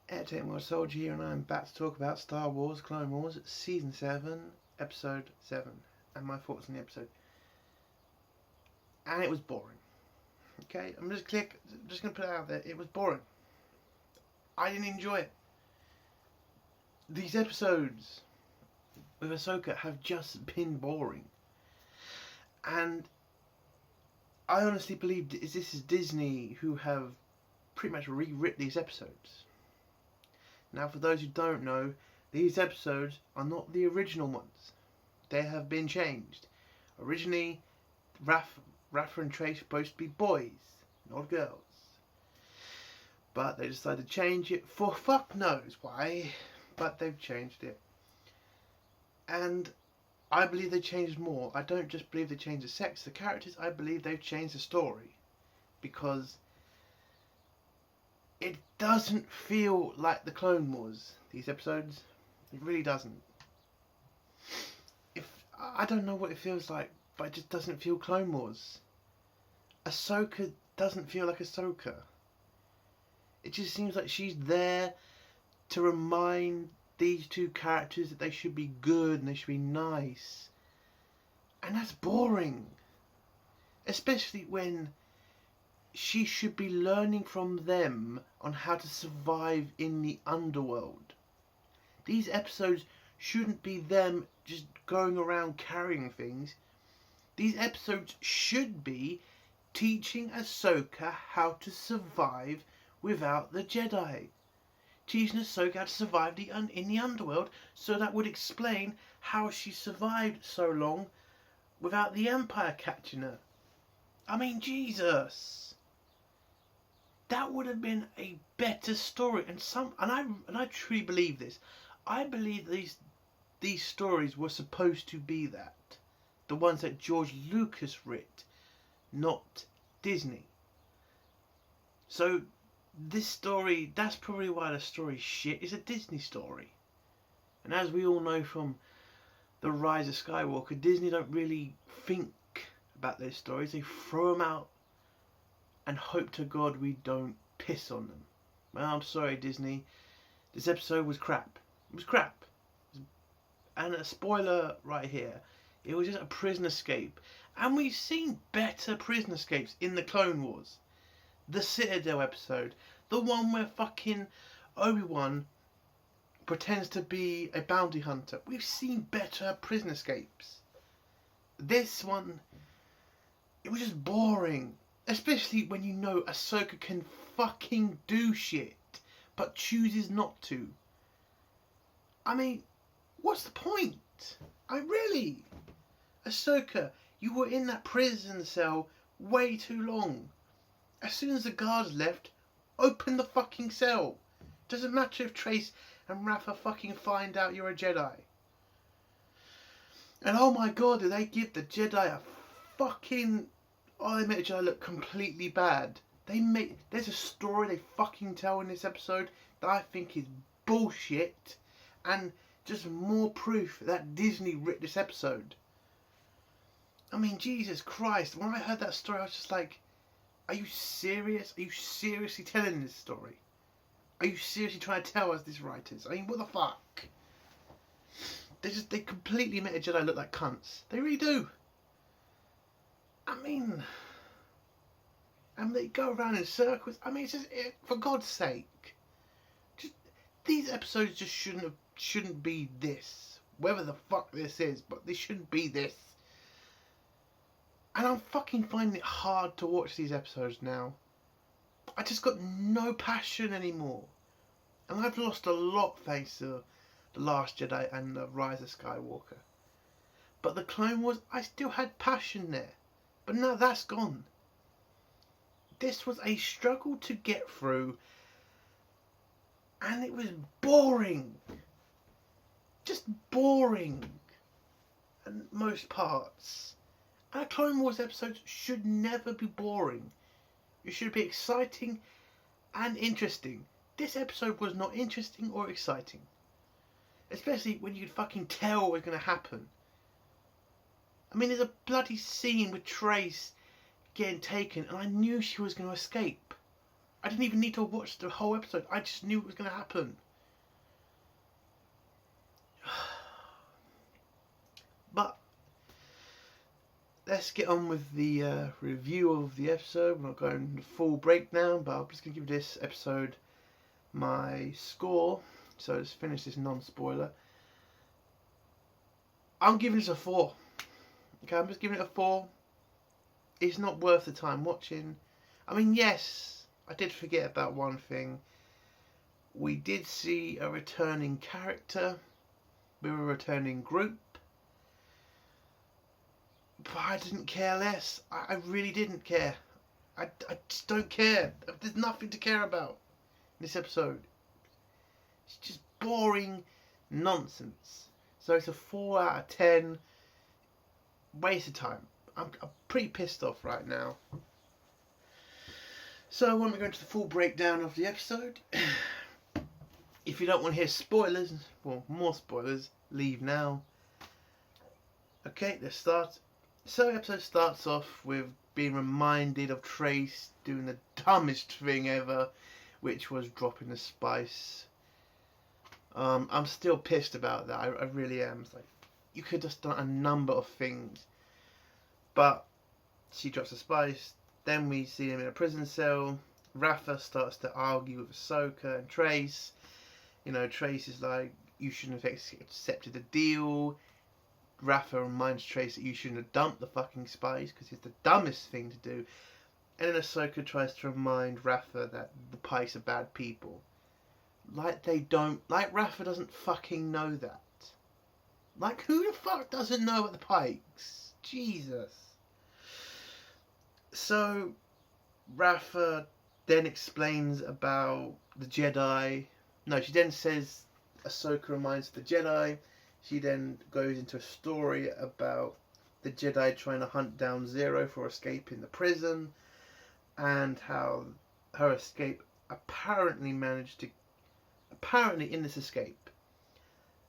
Entertainment World Soldier here, and I'm back to talk about Star Wars Clone Wars Season 7, Episode 7, and my thoughts on the episode. And it was boring. Okay, I'm just going to put it out there, it was boring. I didn't enjoy it. These episodes with Ahsoka have just been boring. And I honestly believe this is Disney who have pretty much rewritten these episodes. Now, for those who don't know, these episodes are not the original ones. They have been changed. Originally, Rafa and Trace were supposed to be boys, not girls. But they decided to change it for fuck knows why. But they've changed it. And I believe they changed more. I don't just believe they changed the sex of the characters. I believe they've changed the story. Because it doesn't feel like the Clone Wars, these episodes. It really doesn't. I don't know what it feels like, but it just doesn't feel Clone Wars. Ahsoka doesn't feel like Ahsoka. It just seems like she's there to remind these two characters that they should be good and they should be nice. And that's boring. Especially when she should be learning from them on how to survive in the underworld. These episodes shouldn't be them just going around carrying things. These episodes should be teaching Ahsoka how to survive without the Jedi. Teaching Ahsoka how to survive in the underworld, so that would explain how she survived so long without the Empire catching her. I mean, Jesus. That would have been a better story, and I truly believe this. I believe these stories were supposed to be that, the ones that George Lucas writ, not Disney. So this story, that's probably why the story's shit. It's a Disney story, and as we all know from The Rise of Skywalker, Disney don't really think about their stories. They throw them out and hope to God we don't piss on them. Well, I'm sorry, Disney. This episode was crap. It was crap. And a spoiler right here. It was just a prison escape. And we've seen better prison escapes in the Clone Wars. The Citadel episode. The one where fucking Obi-Wan pretends to be a bounty hunter. We've seen better prison escapes. This one, it was just boring. Especially when you know Ahsoka can fucking do shit, but chooses not to. I mean, what's the point? Ahsoka, you were in that prison cell way too long. As soon as the guards left, open the fucking cell. Doesn't matter if Trace and Rafa fucking find out you're a Jedi. And oh my god, did they give the Jedi a fucking... Oh, they made the Jedi look completely bad. There's a story they fucking tell in this episode that I think is bullshit, and just more proof that Disney writ this episode. I mean, Jesus Christ, when I heard that story, I was just like, are you serious? Are you seriously telling this story? Are you seriously trying to tell us this, writers? I mean, what the fuck? They completely made the Jedi look like cunts. They really do. I mean, and they go around in circles. I mean, it's just, for God's sake, just these episodes just shouldn't be this. Whatever the fuck this is, but they shouldn't be this. And I'm fucking finding it hard to watch these episodes now. I just got no passion anymore, and I've lost a lot thanks to The Last Jedi and The Rise of Skywalker. But the Clone Wars, I still had passion there. But now that's gone. This was a struggle to get through. And it was boring. Just boring. And most parts. And a Clone Wars episode should never be boring. It should be exciting and interesting. This episode was not interesting or exciting. Especially when you could fucking tell what was going to happen. I mean, there's a bloody scene with Trace getting taken, and I knew she was going to escape. I didn't even need to watch the whole episode. I just knew it was going to happen. But let's get on with the review of the episode. We're not going into full breakdown, but I'm just going to give this episode my score. So let's finish this non-spoiler. I'm giving this a 4. Okay, I'm just giving it a 4. It's not worth the time watching. I mean, yes, I did forget about one thing. We did see a returning character with a returning group. But I didn't care less. I really didn't care. I just don't care. There's nothing to care about in this episode. It's just boring nonsense. So it's a 4 out of 10. Waste of time. I'm pretty pissed off right now. So when we go into the full breakdown of the episode, if you don't want to hear spoilers, well, more spoilers, leave now. Okay, let's start. So the episode starts off with being reminded of Trace doing the dumbest thing ever, which was dropping the spice. I'm still pissed about that. I really am. It's like, you could have done a number of things. But she drops the spice. Then we see him in a prison cell. Rafa starts to argue with Ahsoka and Trace. You know, Trace is like, you shouldn't have accepted the deal. Rafa reminds Trace that you shouldn't have dumped the fucking spice because it's the dumbest thing to do. And then Ahsoka tries to remind Rafa that the Pikes are bad people. Like they don't, like Rafa doesn't fucking know that. Like, who the fuck doesn't know about the Pikes? Jesus. So, Rafa then explains about the Jedi. No, she then says Ahsoka reminds the Jedi. She then goes into a story about the Jedi trying to hunt down Zero for escaping the prison, and how her escape apparently in this escape,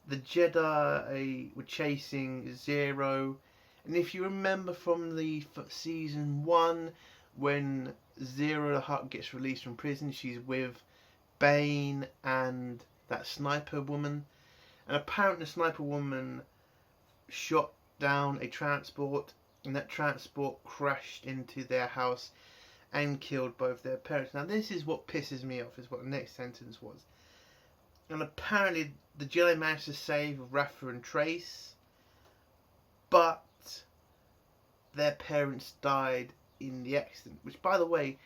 the Jedi were chasing Zero. And if you remember from the season 1, when Zero the Hutt gets released from prison, she's with Bane and that sniper woman. And apparently the sniper woman shot down a transport, and that transport crashed into their house and killed both their parents. Now this is what pisses me off, is what the next sentence was. And apparently the Jedi managed to save Rafa and Trace, but their parents died in the accident, which, by the way,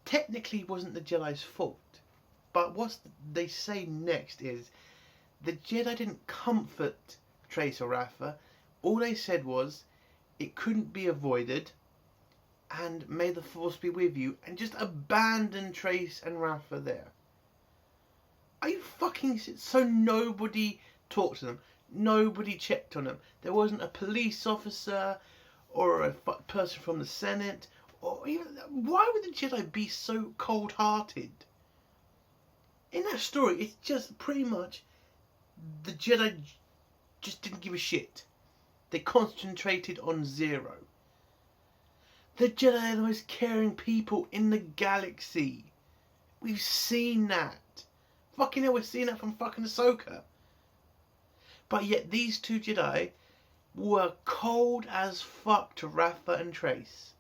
technically wasn't the Jedi's fault. But what they say next is the Jedi didn't comfort Trace or Rafa. All they said was it couldn't be avoided, and may the Force be with you, and just abandon Trace and Rafa there. Are you fucking... So nobody talked to them. Nobody checked on them. There wasn't a police officer or a person from the Senate. Or even... Why would the Jedi be so cold-hearted? In that story, it's just pretty much the Jedi just didn't give a shit. They concentrated on Zero. The Jedi are the most caring people in the galaxy. We've seen that. Fucking hell, we're seeing that from fucking Ahsoka. But yet these two Jedi were cold as fuck to Rafa and Trace.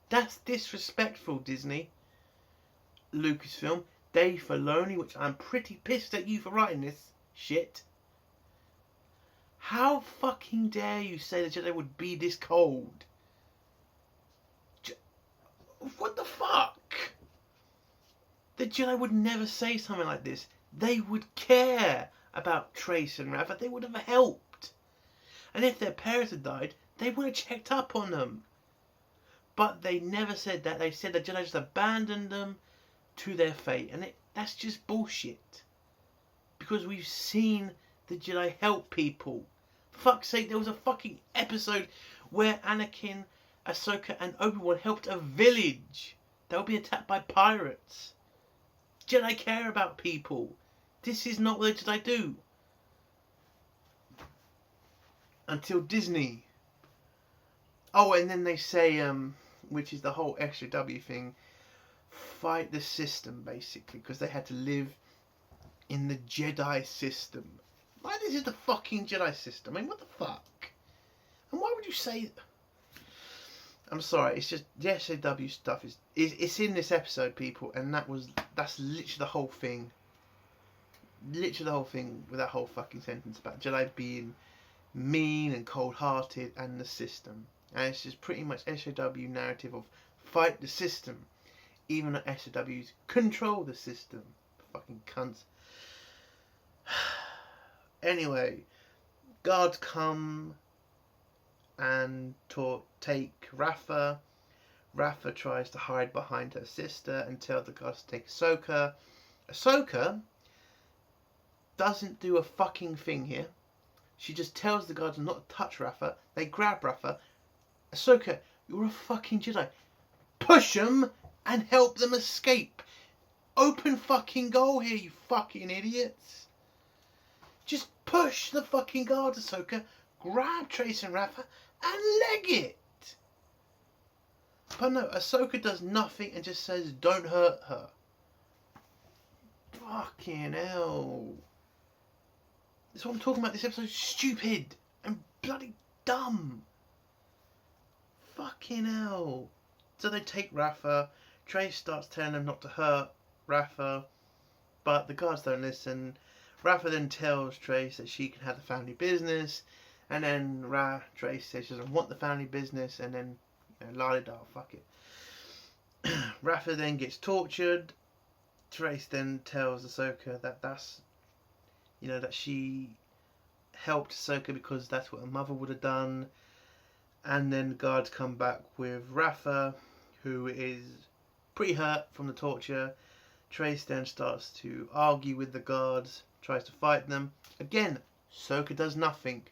That's disrespectful, Disney. Lucasfilm, Dave Filoni, which I'm pretty pissed at you for writing this shit. How fucking dare you say the Jedi would be this cold? What the fuck? The Jedi would never say something like this. They would care about Trace and Rafa. They would have helped. And if their parents had died, they would have checked up on them. But they never said that. They said the Jedi just abandoned them to their fate. And that's just bullshit. Because we've seen the Jedi help people. For fuck's sake, there was a fucking episode where Anakin, Ahsoka and Obi-Wan helped a village that would be attacked by pirates. Jedi care about people. This is not what the Jedi do. Until Disney. Oh, and then they say, which is the whole extra W thing, fight the system, basically, because they had to live in the Jedi system. Why this is the fucking Jedi system? I mean, what the fuck? And why would you say... I'm sorry, it's just the SAW stuff it's in this episode, people, and that's literally the whole thing. Literally the whole thing with that whole fucking sentence about Jedi being mean and cold-hearted and the system. And it's just pretty much SAW narrative of fight the system. Even the SOWs control the system. Fucking cunts. Anyway, guards come and take Rafa. Rafa tries to hide behind her sister and tell the guards to take Ahsoka. Ahsoka doesn't do a fucking thing here. She just tells the guards not to touch Rafa. They grab Rafa. Ahsoka, you're a fucking Jedi. Push them and help them escape. Open fucking goal here, you fucking idiots. Just push the fucking guards, Ahsoka. Grab Trace and Rafa and leg it. But no, Ahsoka does nothing and just says, don't hurt her. Fucking hell. That's what I'm talking about. This episode's stupid and bloody dumb. Fucking hell. So they take Rafa. Trace starts telling them not to hurt Rafa, but the guards don't listen. Rafa then tells Trace that she can have the family business, and then Trace says she doesn't want the family business, and then la-di-da, fuck it. Rafa then gets tortured. Trace then tells Ahsoka that that she helped Ahsoka because that's what her mother would have done. And then the guards come back with Rafa, who is pretty hurt from the torture. Trace then starts to argue with the guards, tries to fight them. Again, Ahsoka does nothing.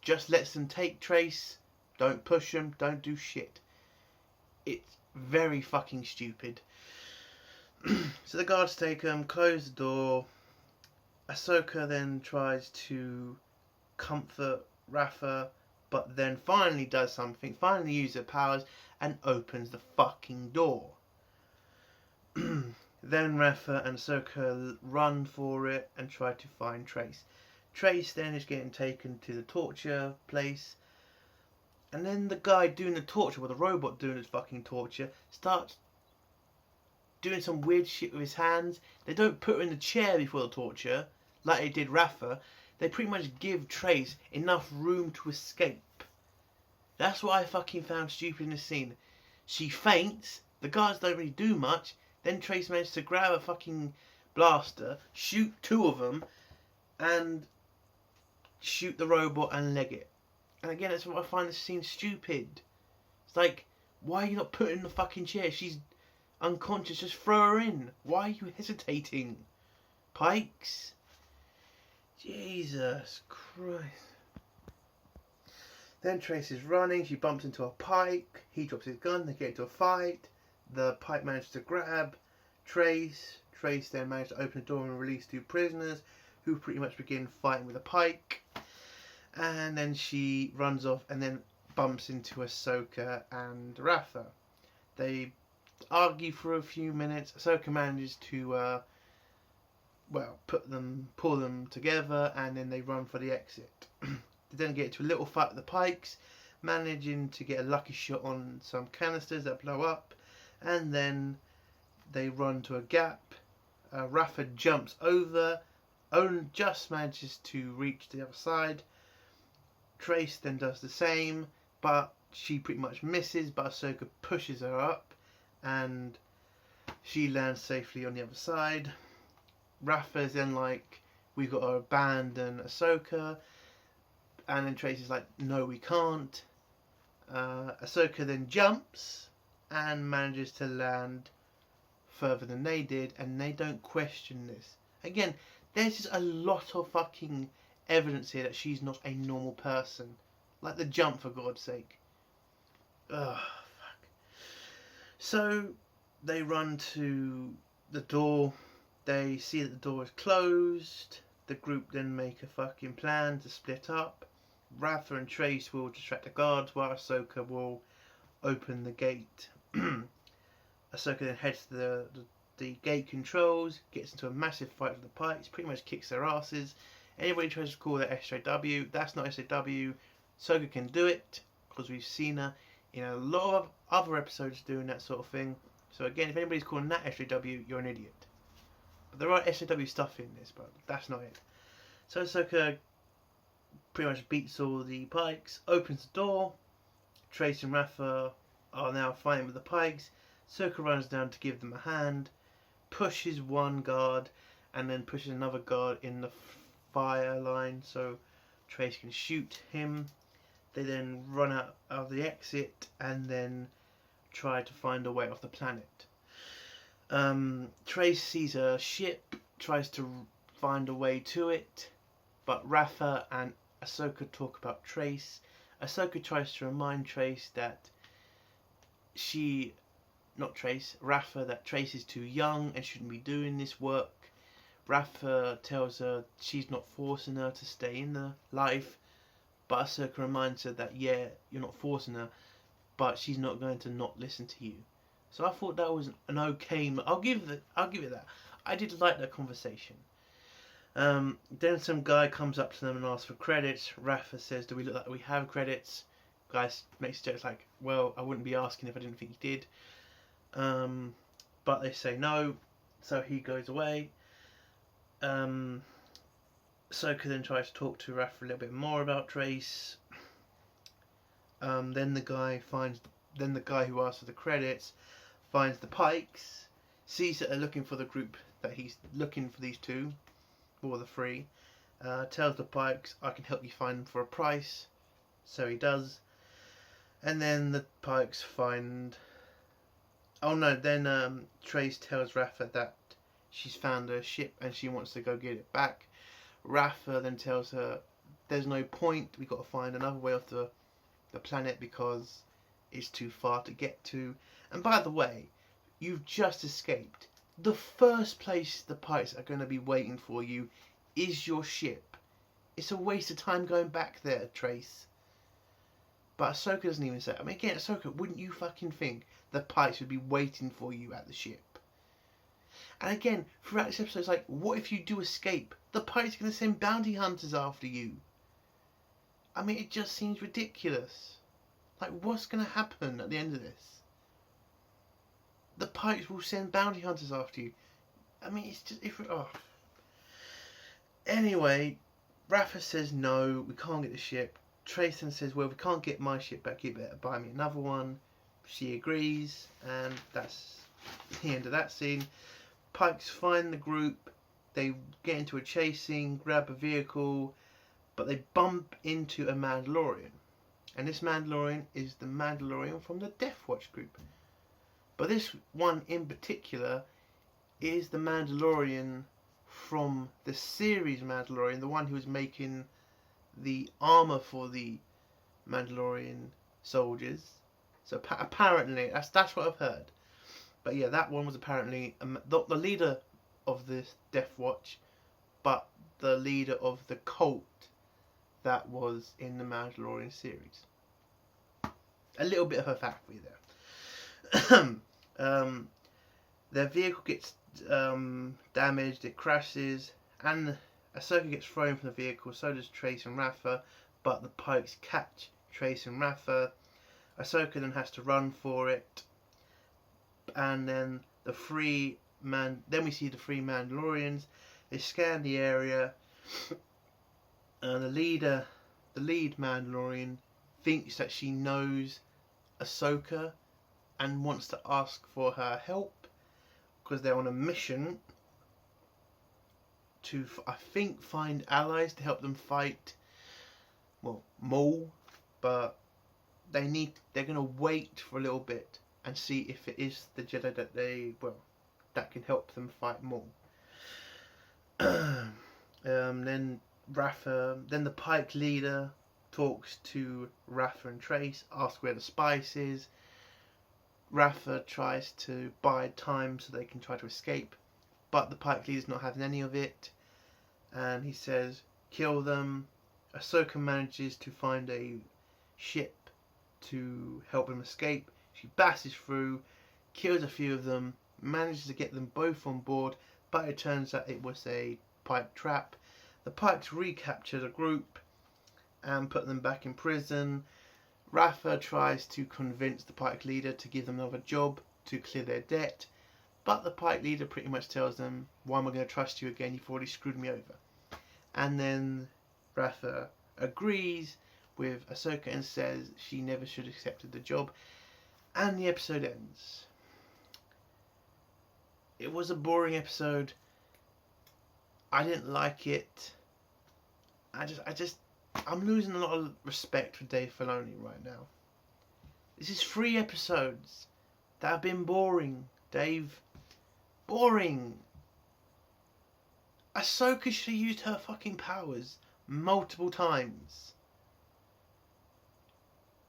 Just lets them take Trace. Don't push them. Don't do shit. It's very fucking stupid. So the guards take them, close the door. Ahsoka then tries to comfort Rafa, but then finally does something, finally uses her powers and opens the fucking door. Then Rafa and Ahsoka run for it and try to find Trace. Trace then is getting taken to the torture place, and then the guy doing the torture, or the robot doing his fucking torture, starts doing some weird shit with his hands. They don't put her in the chair before the torture, like they did Rafa. They pretty much give Trace enough room to escape. That's what I fucking found stupid in this scene. She faints, the guards don't really do much, then Trace manages to grab a fucking blaster, shoot two of them, and shoot the robot and leg it. And again, that's what I find this scene stupid. It's like, why are you not putting in the fucking chair? She's unconscious, just throw her in. Why are you hesitating? Pikes? Jesus Christ. Then Trace is running, she bumps into a Pike, he drops his gun, they get into a fight. The Pike manages to grab Trace. Trace then manages to open the door and release two prisoners, who pretty much begin fighting with a Pike. And then she runs off and then bumps into Ahsoka and Rafa. They argue for a few minutes. Ahsoka manages to pull them together, and then they run for the exit. They then get to a little fight with the Pikes, managing to get a lucky shot on some canisters that blow up, and then they run to a gap. Rafa jumps over, Owen just manages to reach the other side. Trace then does the same, but she pretty much misses, but Ahsoka pushes her up, and she lands safely on the other side. Rafa's then like, we've got to abandon Ahsoka, and then Trace is like, no we can't. Ahsoka then jumps and manages to land further than they did, and they don't question this. Again, there's just a lot of fucking evidence here that she's not a normal person. Like the jump, for God's sake. Ugh, fuck. So they run to the door. They see that the door is closed. The group then make a fucking plan to split up. Rafa and Trace will distract the guards while Ahsoka will open the gate. Ahsoka then heads to the gate controls, gets into a massive fight with the Pikes, pretty much kicks their asses. Anybody tries to call that SJW, that's not SJW. Ahsoka can do it, because we've seen her in a lot of other episodes doing that sort of thing. So again, if anybody's calling that SJW, you're an idiot. But there are SJW stuff in this, but that's not it. So Ahsoka pretty much beats all the Pikes, opens the door. Trace and Rafa are now fighting with the Pikes. Ahsoka runs down to give them a hand, pushes one guard, and then pushes another guard in the fire line so Trace can shoot him. They then run out of the exit and then try to find a way off the planet. Trace sees a ship, tries to find a way to it, but Rafa and Ahsoka talk about Trace. Ahsoka tries to remind Trace that Rafa, that Trace is too young and shouldn't be doing this work. Rafa tells her she's not forcing her to stay in the life, but Ahsoka reminds her that, yeah, you're not forcing her, but she's not going to not listen to you. So I thought that was an okay. I'll give it that. I did like that conversation. Then some guy comes up to them and asks for credits. Rafa says, "Do we look like we have credits?" Guy makes jokes like, "Well, I wouldn't be asking if I didn't think you did." But they say no, so he goes away. Ahsoka then tries to talk to Rafa a little bit more about Trace. Then the guy who asked for the credits finds the Pikes, sees that they're looking for the group, that he's looking for these two, or the three. Tells the Pikes, "I can help you find them for a price." So he does. And then the Pikes find... Oh no, then Trace tells Rafa that she's found a ship and she wants to go get it back. Rafa then tells her there's no point, we've got to find another way off the planet because it's too far to get to. And by the way, you've just escaped. The first place the Pikes are going to be waiting for you is your ship. It's a waste of time going back there, Trace. But Ahsoka doesn't even say it. I mean, again, Ahsoka, wouldn't you fucking think the Pikes would be waiting for you at the ship? And again, throughout this episode, it's like, what if you do escape? The Pikes are going to send bounty hunters after you. I mean, it just seems ridiculous. Like, what's going to happen at the end of this? The Pikes will send bounty hunters after you. I mean, it's just... Anyway, Rafa says no, we can't get the ship. Trace then says, well, we can't get my ship back, you better buy me another one. She agrees, and that's the end of that scene. Pikes find the group, they get into a chase scene, grab a vehicle, but they bump into a Mandalorian. And this Mandalorian is the Mandalorian from the Death Watch group. But this one in particular is the Mandalorian from the series Mandalorian, the one who was making the armor for the Mandalorian soldiers. So apparently, that's what I've heard. But yeah, that one was apparently the leader of this Death Watch, but the leader of the cult that was in the Mandalorian series. A little bit of a fact for you there. Their vehicle gets damaged, it crashes, and Ahsoka gets thrown from the vehicle, so does Trace and Rafa, but the Pikes catch Trace and Rafa. Ahsoka then has to run for it, and then then we see the three Mandalorians. They scan the area, and the lead Mandalorian thinks that she knows Ahsoka and wants to ask for her help because they're on a mission to, I think, find allies to help them fight, well, Maul, but they're going to wait for a little bit and see if it is the Jedi that can help them fight Maul. Then the Pike leader talks to Rafa and Trace, asks where the spice is. Rafa tries to buy time so they can try to escape, but the Pike leader's not having any of it, and he says, kill them. Ahsoka manages to find a ship to help him escape. She bashes through, kills a few of them, manages to get them both on board, but it turns out it was a Pike trap. The Pikes recapture the group and put them back in prison. Rafa tries to convince the Pike leader to give them another job to clear their debt, but the Pike leader pretty much tells them, why am I going to trust you again? You've already screwed me over. And then Rafa agrees with Ahsoka and says she never should have accepted the job, and the episode ends. It was a boring episode. I didn't like it. I'm losing a lot of respect for Dave Filoni right now. This is 3 episodes that have been boring, Dave. Boring. Ahsoka should have used her fucking powers multiple times.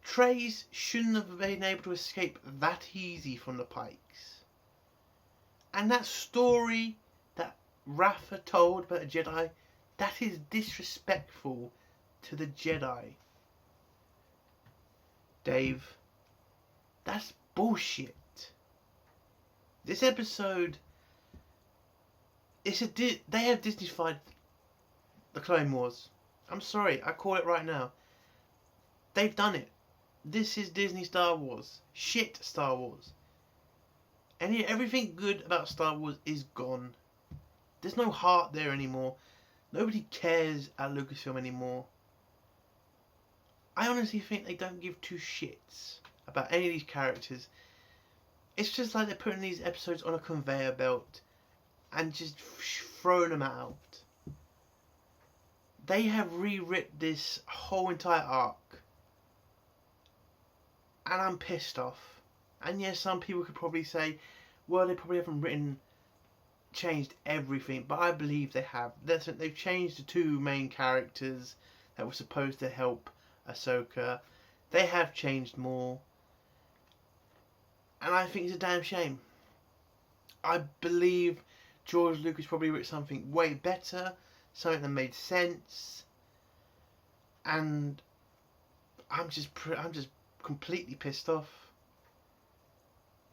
Trace shouldn't have been able to escape that easy from the Pikes. And that story that Rafa told about a Jedi, that is disrespectful to the Jedi. Dave, that's bullshit. This episode, they have Disneyfied the Clone Wars. I'm sorry, I call it right now. They've done it. This is Disney Star Wars. Shit Star Wars. Everything good about Star Wars is gone. There's no heart there anymore. Nobody cares at Lucasfilm anymore. I honestly think they don't give 2 shits about any of these characters. It's just like they're putting these episodes on a conveyor belt and just throwing them out. They have rewritten this whole entire arc. And I'm pissed off. And yes, some people could probably say, well, they probably haven't changed everything, but I believe they have. They've changed the 2 main characters that were supposed to help Ahsoka. They have changed more. And I think it's a damn shame. I believe George Lucas probably wrote something way better, something that made sense. And I'm just completely pissed off.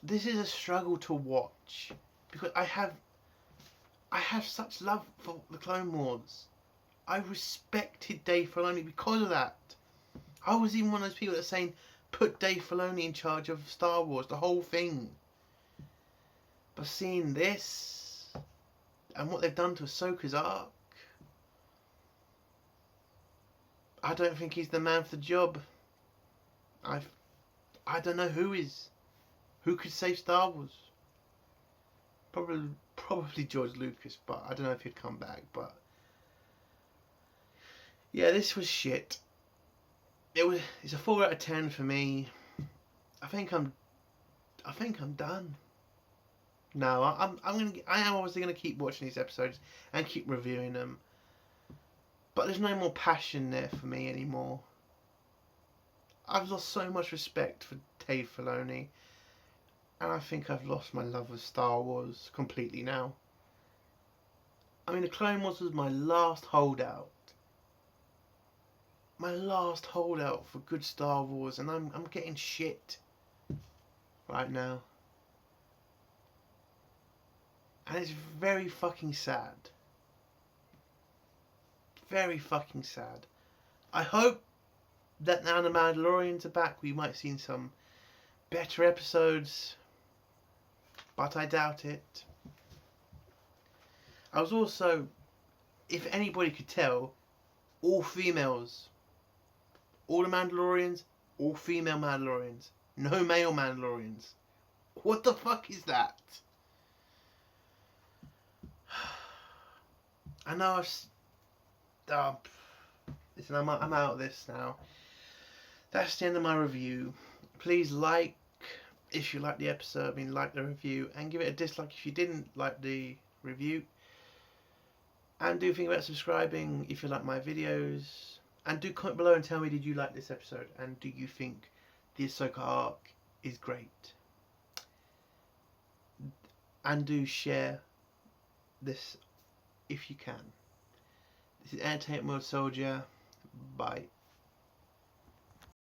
This is a struggle to watch because I have such love for the Clone Wars. I respected Dave Filoni because of that. I was even one of those people that saying put Dave Filoni in charge of Star Wars, the whole thing. But seeing this and what they've done to Ahsoka's arc, I don't think he's the man for the job. I don't know who is. Who could save Star Wars? Probably George Lucas, but I don't know if he'd come back. But yeah, this was shit. It's a 4 out of 10 for me. I think I'm done. No, I am obviously gonna keep watching these episodes and keep reviewing them. But there's no more passion there for me anymore. I've lost so much respect for Dave Filoni. And I think I've lost my love of Star Wars completely now. I mean, the Clone Wars was my last holdout. My last holdout for good Star Wars, and I'm getting shit right now. And it's very fucking sad. Very fucking sad. I hope that now the Mandalorians are back, we might see some better episodes. But I doubt it. I was also, if anybody could tell, all females. All the Mandalorians, all female Mandalorians. No male Mandalorians. What the fuck is that? I know listen, I'm out of this now. That's the end of my review. Please like if you like the episode, like the review, and give it a dislike if you didn't like the review. And do think about subscribing if you like my videos. And do comment below and tell me, did you like this episode? And do you think the Ahsoka arc is great? And do share this if you can. This is Entertainment World Soldier. Bye.